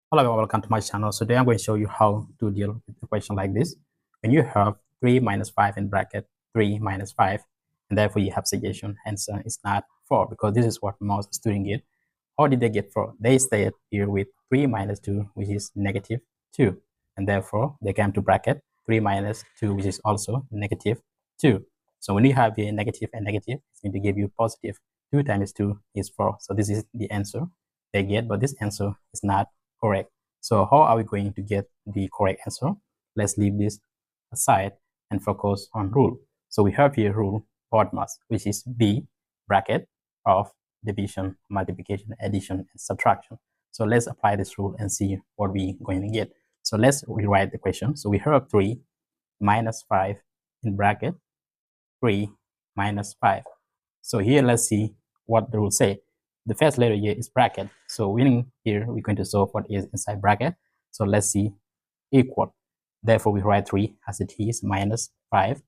Hello everyone, welcome to my channel. So today I'm going to show you how to deal with a question like this. When you have 3 minus 5 in bracket 3 minus 5, and therefore you have suggestion answer is not 4, because this is what most students get. How did they get 4? They stayed here with 3 minus 2, which is negative 2, and therefore they came to bracket 3 minus 2, which is also negative 2. So when you have a negative and negative, it's going to give you positive. 2 times 2 is 4. So this is the answer they get, but this answer is not correct. So how are we going to get the correct answer? Let's leave this aside and focus on rule. So we have here rule BODMAS, which is B bracket of division, multiplication, addition, and subtraction. So let's apply this rule and see what we're going to get. So let's rewrite the question. So we have 3 minus 5 in bracket 3 minus 5. So here let's see what the rule say. The first letter here is bracket. So winning here, we're going to solve what is inside bracket. So let's see equal. Therefore, we write 3 as it is minus 5.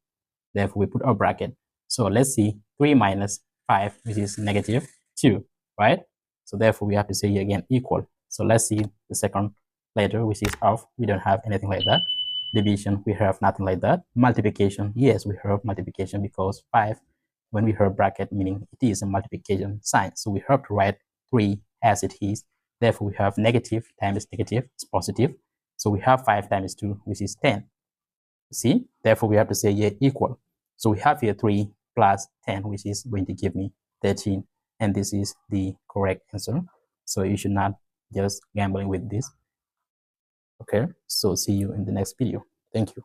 Therefore, we put our bracket. So let's see 3 minus 5, which is negative 2, right? So therefore, we have to say here again equal. So let's see the second letter, which is off. We don't have anything like that. Division, we have nothing like that. Multiplication, yes, we have multiplication because 5, when we have bracket, meaning it is a multiplication sign. So we have to write 3 as it is. Therefore, we have negative times negative is positive. So we have 5 times 2, which is 10. See? Therefore, we have to say here equal. So we have here 3 plus 10, which is going to give me 13. And this is the correct answer. So you should not just gambling with this. Okay, so see you in the next video. Thank you.